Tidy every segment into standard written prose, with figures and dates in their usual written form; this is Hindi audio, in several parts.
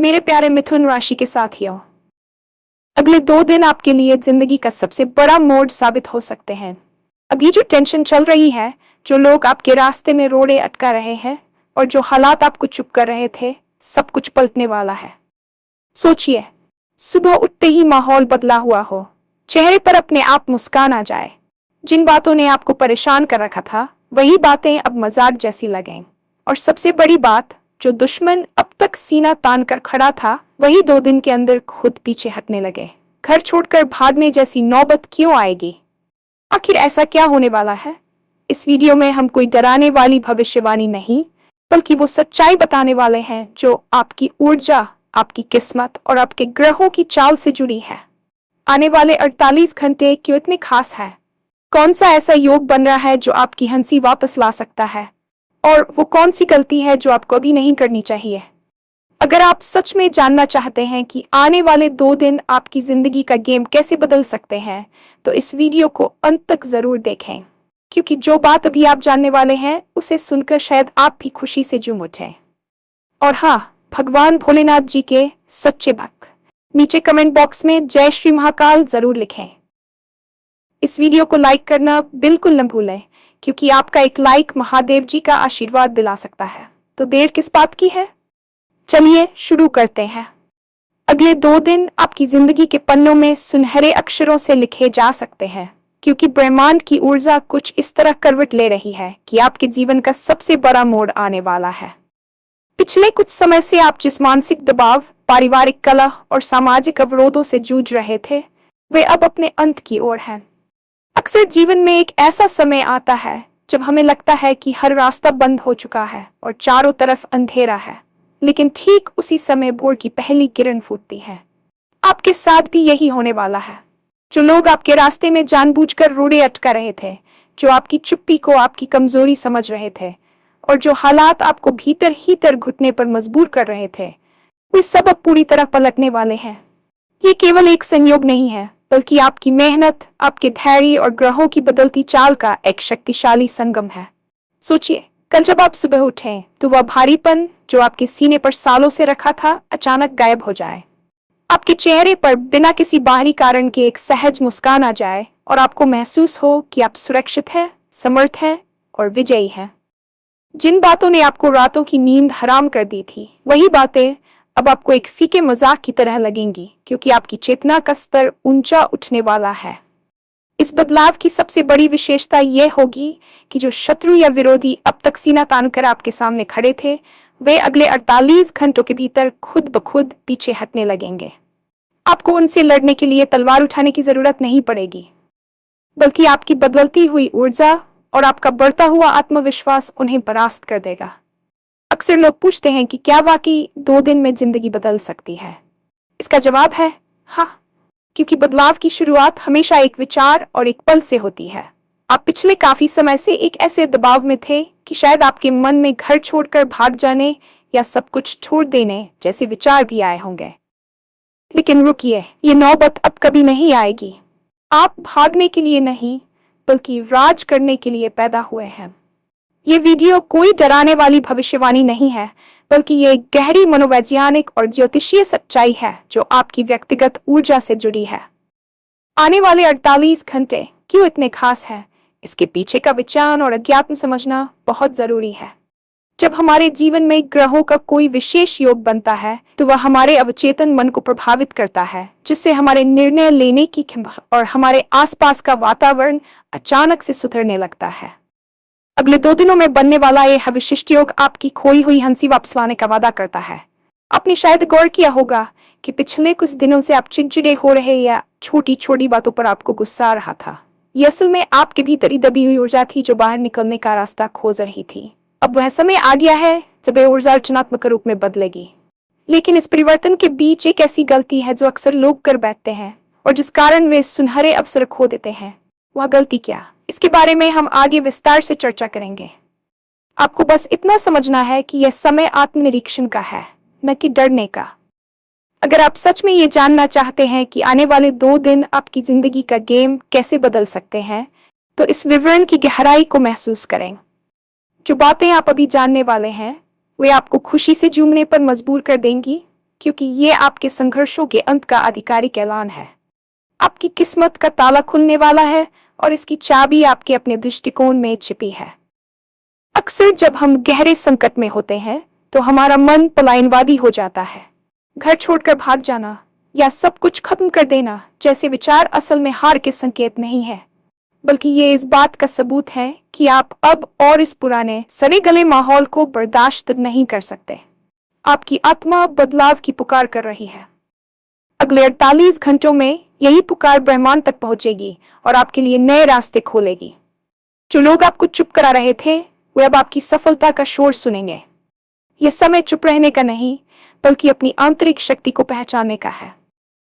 मेरे प्यारे मिथुन राशि के साथियों, अगले 2 दिन आपके लिए जिंदगी का सबसे बड़ा मोड़ साबित हो सकते हैं। अभी जो टेंशन चल रही है, जो लोग आपके रास्ते में रोड़े अटका रहे हैं और जो हालात आपको चुप कर रहे थे, सब कुछ पलटने वाला है। सोचिए, सुबह उठते ही माहौल बदला हुआ हो, चेहरे पर अपने आप मुस्कान आ जाए। जिन बातों ने आपको परेशान कर रखा था, वही बातें अब मजाक जैसी लगें। और सबसे बड़ी बात, जो दुश्मन अब तक सीना तान कर खड़ा था, वही 2 दिन के अंदर खुद पीछे हटने लगे। घर छोड़कर भागने जैसी नौबत क्यों आएगी? आखिर ऐसा क्या होने वाला है? इस वीडियो में हम कोई डराने वाली भविष्यवाणी नहीं, बल्कि वो सच्चाई बताने वाले हैं जो आपकी ऊर्जा, आपकी किस्मत और आपके ग्रहों की चाल से जुड़ी है। आने वाले 48 घंटे क्यों इतने खास है? कौन सा ऐसा योग बन रहा है जो आपकी हंसी वापस ला सकता है? और वो कौन सी गलती है जो आपको अभी नहीं करनी चाहिए? अगर आप सच में जानना चाहते हैं कि आने वाले 2 दिन आपकी जिंदगी का गेम कैसे बदल सकते हैं, तो इस वीडियो को अंत तक जरूर देखें, क्योंकि जो बात अभी आप जानने वाले हैं, उसे सुनकर शायद आप भी खुशी से झूम उठें। और हाँ, भगवान भोलेनाथ जी के सच्चे भक्त नीचे कमेंट बॉक्स में जय श्री महाकाल जरूर लिखें। इस वीडियो को लाइक करना बिल्कुल न भूलें, क्योंकि आपका एक लाइक महादेव जी का आशीर्वाद दिला सकता है। तो देर किस बात की है? चलिए शुरू करते हैं। अगले 2 दिन आपकी जिंदगी के पन्नों में सुनहरे अक्षरों से लिखे जा सकते हैं, क्योंकि ब्रह्मांड की ऊर्जा कुछ इस तरह करवट ले रही है कि आपके जीवन का सबसे बड़ा मोड़ आने वाला है। पिछले कुछ समय से आप जिस मानसिक दबाव, पारिवारिक कलह और सामाजिक अवरोधों से जूझ रहे थे, वे अब अपने अंत की ओर हैं। अक्सर जीवन में एक ऐसा समय आता है जब हमें लगता है कि हर रास्ता बंद हो चुका है और चारों तरफ अंधेरा है, लेकिन ठीक उसी समय भोर की पहली किरण फूटती है। आपके साथ भी यही होने वाला है। जो लोग आपके रास्ते में जानबूझकर रोड़े अटका रहे थे, जो आपकी चुप्पी को आपकी कमजोरी समझ रहे थे और जो हालात आपको भीतर ही तर घुटने पर मजबूर कर रहे थे, वे सब अब पूरी तरह पलटने वाले हैं। ये केवल एक संयोग नहीं है, बल्कि आपकी मेहनत, आपके धैर्य और ग्रहों की बदलती चाल का एक शक्तिशाली संगम है। सोचिए, कल जब आप सुबह उठें तो वह भारीपन जो आपके सीने पर सालों से रखा था, अचानक गायब हो जाए। आपके चेहरे पर बिना किसी बाहरी कारण के एक सहज मुस्कान आ जाए और आपको महसूस हो कि आप सुरक्षित हैं, समर्थ हैं और विजयी हैं। जिन बातों ने आपको रातों की नींद हराम कर दी थी, वही बातें अब आपको एक फीके मजाक की तरह लगेंगी, क्योंकि आपकी चेतना का स्तर ऊंचा उठने वाला है। इस बदलाव की सबसे बड़ी विशेषता यह होगी कि जो शत्रु या विरोधी अब तक सीना तानकर आपके सामने खड़े थे, वे अगले 48 घंटों के भीतर खुद ब खुद पीछे हटने लगेंगे। आपको उनसे लड़ने के लिए तलवार उठाने की जरूरत नहीं पड़ेगी, बल्कि आपकी बदलती हुई ऊर्जा और आपका बढ़ता हुआ आत्मविश्वास उन्हें परास्त कर देगा। अक्सर लोग पूछते हैं कि क्या वाकई 2 दिन में जिंदगी बदल सकती है? इसका जवाब है हाँ, क्योंकि बदलाव की शुरुआत हमेशा एक विचार और एक पल से होती है। आप पिछले काफी समय से एक ऐसे दबाव में थे कि शायद आपके मन में घर छोड़कर भाग जाने या सब कुछ छोड़ देने जैसे विचार भी आए होंगे। लेकिन रुकिए, ये नौबत अब कभी नहीं आएगी। आप भागने के लिए नहीं, बल्कि राज करने के लिए पैदा हुए हैं। ये वीडियो कोई डराने वाली भविष्यवाणी नहीं है, बल्कि ये एक गहरी मनोवैज्ञानिक और ज्योतिषीय सच्चाई है जो आपकी व्यक्तिगत ऊर्जा से जुड़ी है। आने वाले 48 घंटे क्यों इतने खास हैं? इसके पीछे का विचार और अध्यात्म समझना बहुत जरूरी है। जब हमारे जीवन में ग्रहों का कोई विशेष योग बनता है, तो वह हमारे अवचेतन मन को प्रभावित करता है, जिससे हमारे निर्णय लेने की क्षमता और हमारे आसपास का वातावरण अचानक से सुधरने लगता है। अगले 2 दिनों में बनने वाला यह विशिष्ट योग आपकी खोई हुई हंसी वापस लाने का वादा करता है। आपने शायद गौर किया होगा कि पिछले कुछ दिनों से आप चिड़चिड़े हो रहे या छोटी छोटी बातों पर आपको गुस्सा आ रहा था। यह असल में आपके भीतर दबी हुई ऊर्जा थी जो बाहर निकलने का रास्ता खोज रही थी। अब वह समय आ गया है जब यह ऊर्जा रचनात्मक रूप में बदलेगी। लेकिन इस परिवर्तन के बीच एक ऐसी गलती है जो अक्सर लोग कर बैठते हैं और जिस कारण वे सुनहरे अवसर खो देते हैं। वह गलती क्या? इसके बारे में हम आगे विस्तार से चर्चा करेंगे। आपको बस इतना समझना है कि यह समय आत्मनिरीक्षण का है, न कि डरने का। अगर आप सच में ये जानना चाहते हैं कि आने वाले 2 दिन आपकी जिंदगी का गेम कैसे बदल सकते हैं, तो इस विवरण की गहराई को महसूस करें। जो बातें आप अभी जानने वाले हैं, वे आपको खुशी से झूमने पर मजबूर कर देंगी, क्योंकि ये आपके संघर्षों के अंत का आधिकारिक ऐलान है। आपकी किस्मत का ताला खुलने वाला है और इसकी चाबी आपके अपने दृष्टिकोण में छिपी है। अक्सर जब हम गहरे संकट में होते हैं तो हमारा मन पलायनवादी हो जाता है। घर छोड़कर भाग जाना या सब कुछ खत्म कर देना जैसे विचार असल में हार के संकेत नहीं है, बल्कि ये इस बात का सबूत है कि आप अब और इस पुराने सड़े गले माहौल को बर्दाश्त नहीं कर सकते। आपकी आत्मा बदलाव की पुकार कर रही है। अगले 48 घंटों में यही पुकार ब्रह्मांड तक पहुंचेगी और आपके लिए नए रास्ते खोलेगी। जो लोग आपको चुप करा रहे थे वे अब आपकी सफलता का शोर सुनेंगे। यह समय चुप रहने का नहीं, बल्कि अपनी आंतरिक शक्ति को पहचानने का है।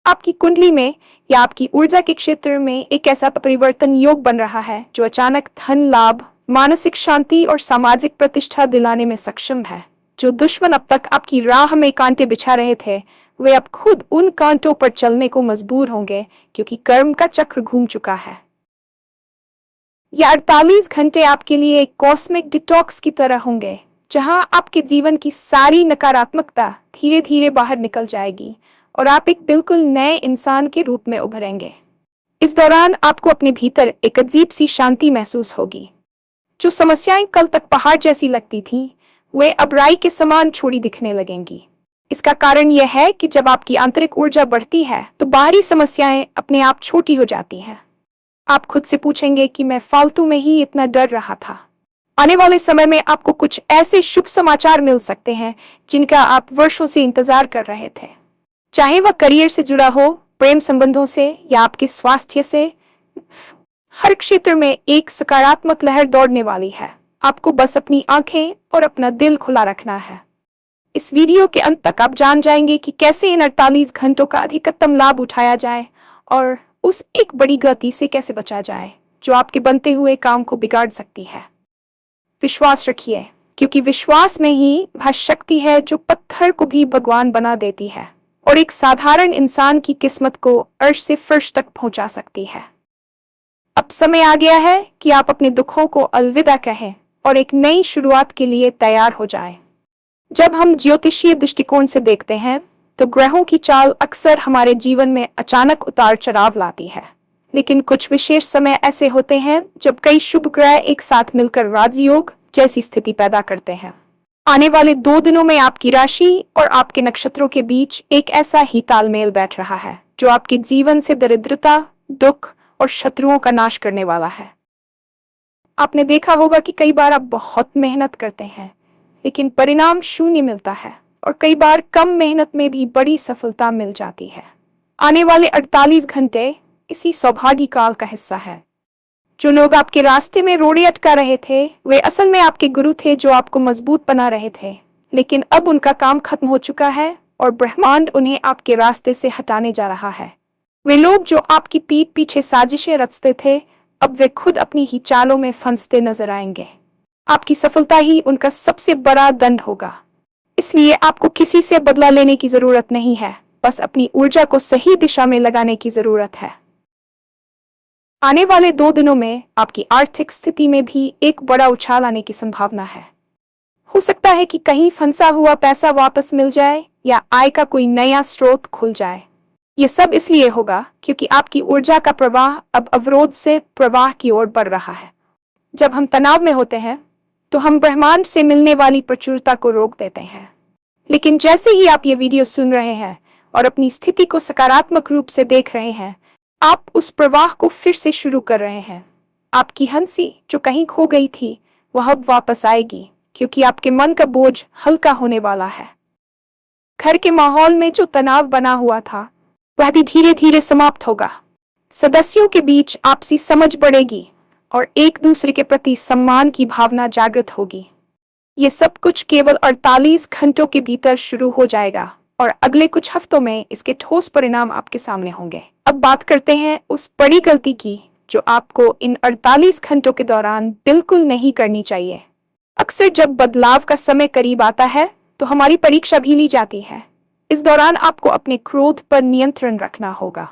आपकी कुंडली में या आपकी ऊर्जा के क्षेत्र में एक ऐसा परिवर्तन योग बन रहा है जो अचानक धन लाभ, मानसिक शांति और सामाजिक प्रतिष्ठा दिलाने में सक्षम है। जो दुश्मन अब तक आपकी राह में कांटे बिछा रहे थे वे अब खुद उन कांटों पर चलने को मजबूर होंगे, क्योंकि कर्म का चक्र घूम चुका है। यह 48 घंटे आपके लिए एक कॉस्मिक डिटॉक्स की तरह होंगे, जहां आपके जीवन की सारी नकारात्मकता धीरे धीरे बाहर निकल जाएगी और आप एक बिल्कुल नए इंसान के रूप में उभरेंगे। इस दौरान आपको अपने भीतर एक अजीब सी शांति महसूस होगी। जो समस्याएं कल तक पहाड़ जैसी लगती थीं, वे अब राई के समान छोटी दिखने लगेंगी। इसका कारण यह है कि जब आपकी आंतरिक ऊर्जा बढ़ती है तो बाहरी समस्याएं अपने आप छोटी हो जाती हैं। आप खुद से पूछेंगे कि मैं फालतू में ही इतना डर रहा था। आने वाले समय में आपको कुछ ऐसे शुभ समाचार मिल सकते हैं जिनका आप वर्षों से इंतजार कर रहे थे। चाहे वह करियर से जुड़ा हो, प्रेम संबंधों से या आपके स्वास्थ्य से, हर क्षेत्र में एक सकारात्मक लहर दौड़ने वाली है। आपको बस अपनी आंखें और अपना दिल खुला रखना है। इस वीडियो के अंत तक आप जान जाएंगे कि कैसे इन 48 घंटों का अधिकतम लाभ उठाया जाए और उस एक बड़ी गलती से कैसे बचा जाए जो आपके बनते हुए काम को बिगाड़ सकती है। विश्वास रखिए, क्योंकि विश्वास में ही वह शक्ति है जो पत्थर को भी भगवान बना देती है और एक साधारण इंसान की किस्मत को अर्श से फर्श तक पहुंचा सकती है। अब समय आ गया है कि आप अपने दुखों को अलविदा कहें और एक नई शुरुआत के लिए तैयार हो जाएं। जब हम ज्योतिषीय दृष्टिकोण से देखते हैं तो ग्रहों की चाल अक्सर हमारे जीवन में अचानक उतार चढ़ाव लाती है, लेकिन कुछ विशेष समय ऐसे होते हैं जब कई शुभ ग्रह एक साथ मिलकर राजयोग जैसी स्थिति पैदा करते हैं। आने वाले 2 दिनों में आपकी राशि और आपके नक्षत्रों के बीच एक ऐसा ही तालमेल बैठ रहा है जो आपके जीवन से दरिद्रता, दुख और शत्रुओं का नाश करने वाला है। आपने देखा होगा कि कई बार आप बहुत मेहनत करते हैं लेकिन परिणाम शून्य मिलता है, और कई बार कम मेहनत में भी बड़ी सफलता मिल जाती है। आने वाले 48 घंटे इसी सौभाग्य काल का हिस्सा है। जो लोग आपके रास्ते में रोड़े अटका रहे थे वे असल में आपके गुरु थे जो आपको मजबूत बना रहे थे, लेकिन अब उनका काम खत्म हो चुका है और ब्रह्मांड उन्हें आपके रास्ते से हटाने जा रहा है। वे लोग जो आपकी पीठ पीछे साजिशें रचते थे अब वे खुद अपनी ही चालों में फंसते नजर आएंगे। आपकी सफलता ही उनका सबसे बड़ा दंड होगा। इसलिए आपको किसी से बदला लेने की जरूरत नहीं है, बस अपनी ऊर्जा को सही दिशा में लगाने की जरूरत है। आने वाले 2 दिनों में आपकी आर्थिक स्थिति में भी एक बड़ा उछाल आने की संभावना है। हो सकता है कि कहीं फंसा हुआ पैसा वापस मिल जाए या आय का कोई नया स्रोत खुल जाए। यह सब इसलिए होगा क्योंकि आपकी ऊर्जा का प्रवाह अब अवरोध से प्रवाह की ओर बढ़ रहा है। जब हम तनाव में होते हैं तो हम ब्रह्मांड से मिलने वाली प्रचुरता को रोक देते हैं, लेकिन जैसे ही आप ये वीडियो सुन रहे हैं और अपनी स्थिति को सकारात्मक रूप से देख रहे हैं, आप उस प्रवाह को फिर से शुरू कर रहे हैं। आपकी हंसी जो कहीं खो गई थी वह अब वापस आएगी, क्योंकि आपके मन का बोझ हल्का होने वाला है। घर के माहौल में जो तनाव बना हुआ था वह भी धीरे धीरे समाप्त होगा। सदस्यों के बीच आपसी समझ बढ़ेगी और एक दूसरे के प्रति सम्मान की भावना जागृत होगी। ये सब कुछ केवल 48 घंटों के भीतर शुरू हो जाएगा और अगले कुछ हफ्तों में इसके ठोस परिणाम आपके सामने होंगे। अब बात करते हैं उस बड़ी गलती की जो आपको इन 48 घंटों के दौरान बिल्कुल नहीं करनी चाहिए। अक्सर जब बदलाव का समय करीब आता है तो हमारी परीक्षा भी ली जाती है। इस दौरान आपको अपने क्रोध पर नियंत्रण रखना होगा।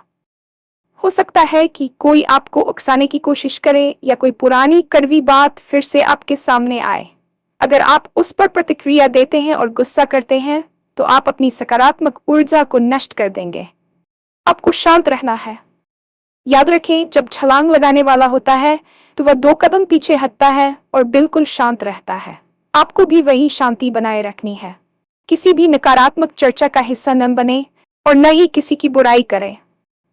हो सकता है कि कोई आपको उकसाने की कोशिश करे या कोई पुरानी कड़वी बात फिर से आपके सामने आए। अगर आप उस पर प्रतिक्रिया देते हैं और गुस्सा करते हैं तो आप अपनी सकारात्मक ऊर्जा को नष्ट कर देंगे। आपको शांत रहना है। याद रखें, जब छलांग लगाने वाला होता है तो वह 2 कदम पीछे हटता है और बिल्कुल शांत रहता है। आपको भी वही शांति बनाए रखनी है। किसी भी नकारात्मक चर्चा का हिस्सा न बने और न ही किसी की बुराई करें।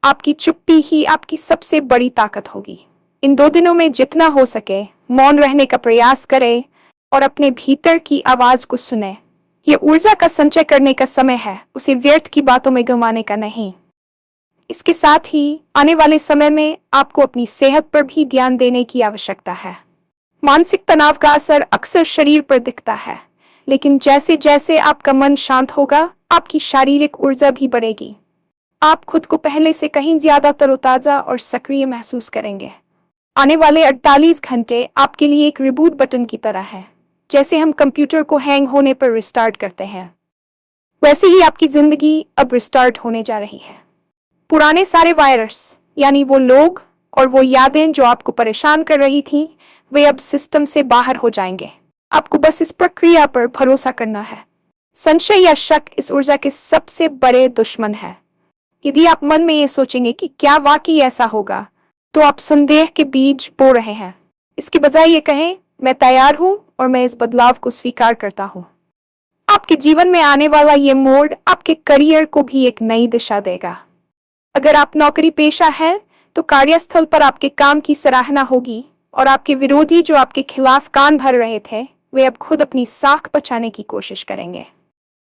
आपकी चुप्पी ही आपकी सबसे बड़ी ताकत होगी। इन 2 दिनों में जितना हो सके मौन रहने का प्रयास करें और अपने भीतर की आवाज को सुने। ये ऊर्जा का संचय करने का समय है, उसे व्यर्थ की बातों में गंवाने का नहीं। इसके साथ ही आने वाले समय में आपको अपनी सेहत पर भी ध्यान देने की आवश्यकता है। मानसिक तनाव का असर अक्सर शरीर पर दिखता है, लेकिन जैसे जैसे आपका मन शांत होगा, आपकी शारीरिक ऊर्जा भी बढ़ेगी। आप खुद को पहले से कहीं ज्यादा तरोताजा और सक्रिय महसूस करेंगे। आने वाले 48 घंटे आपके लिए एक रिबूट बटन की तरह है। जैसे हम कंप्यूटर को हैंग होने पर रिस्टार्ट करते हैं, वैसे ही आपकी जिंदगी अब रिस्टार्ट होने जा रही है। पुराने सारे वायरस, यानी वो लोग और वो यादें जो आपको परेशान कर रही थीं, वे अब सिस्टम से बाहर हो जाएंगे। आपको बस इस प्रक्रिया पर भरोसा करना है। संशय या शक इस ऊर्जा के सबसे बड़े दुश्मन है। यदि आप मन में ये सोचेंगे कि क्या वाकई ऐसा होगा, तो आप संदेह के बीज बो रहे हैं। इसके बजाय ये कहें, मैं तैयार हूं और मैं इस बदलाव को स्वीकार करता हूं। आपके जीवन में आने वाला ये मोड़ आपके करियर को भी एक नई दिशा देगा। अगर आप नौकरी पेशा हैं, तो कार्यस्थल पर आपके काम की सराहना होगी और आपके विरोधी जो आपके खिलाफ कान भर रहे थे, वे अब खुद अपनी साख बचाने की कोशिश करेंगे।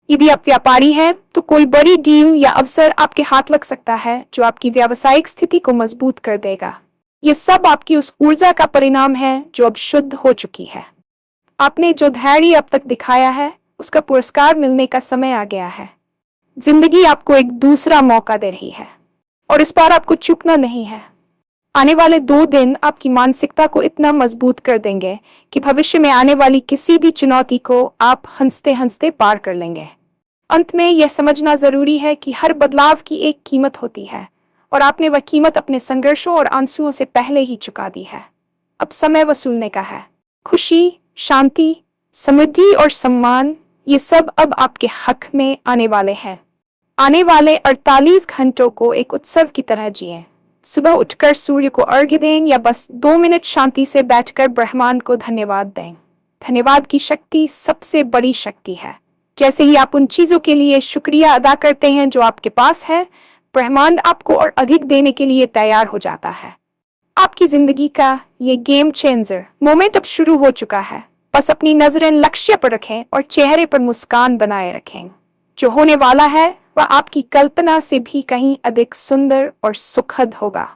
यदि आप व्यापारी हैं, तो कोई बड़ी डील या अवसर आपके हाथ लग सकता है जो आपकी व्यावसायिक स्थिति को मजबूत कर देगा। ये सब आपकी उस ऊर्जा का परिणाम है जो अब शुद्ध हो चुकी है। आपने जो धैर्य अब तक दिखाया है, उसका पुरस्कार मिलने का समय आ गया है। जिंदगी आपको एक दूसरा मौका दे रही है और इस बार आपको चूकना नहीं है। आने वाले 2 दिन आपकी मानसिकता को इतना मजबूत कर देंगे कि भविष्य में आने वाली किसी भी चुनौती को आप हंसते हंसते पार कर लेंगे। अंत में यह समझना जरूरी है कि हर बदलाव की एक कीमत होती है और आपने वह कीमत अपने संघर्षों और आंसुओं से पहले ही चुका दी है। अब समय वसूलने का है। खुशी, शांति, समृद्धि और सम्मान, ये सब अब आपके हक में आने वाले हैं। आने वाले 48 घंटों को एक उत्सव की तरह जिएं। सुबह उठकर सूर्य को अर्घ्य दें या बस 2 मिनट शांति से बैठकर ब्रह्मांड को धन्यवाद दें। धन्यवाद की शक्ति सबसे बड़ी शक्ति है। जैसे ही आप उन चीजों के लिए शुक्रिया अदा करते हैं जो आपके पास है, ब्रह्मांड आपको और अधिक देने के लिए तैयार हो जाता है। आपकी जिंदगी का ये गेम चेंजर मोमेंट अब शुरू हो चुका है। बस अपनी नजरें लक्ष्य पर रखें और चेहरे पर मुस्कान बनाए रखें। जो होने वाला है वह आपकी कल्पना से भी कहीं अधिक सुंदर और सुखद होगा।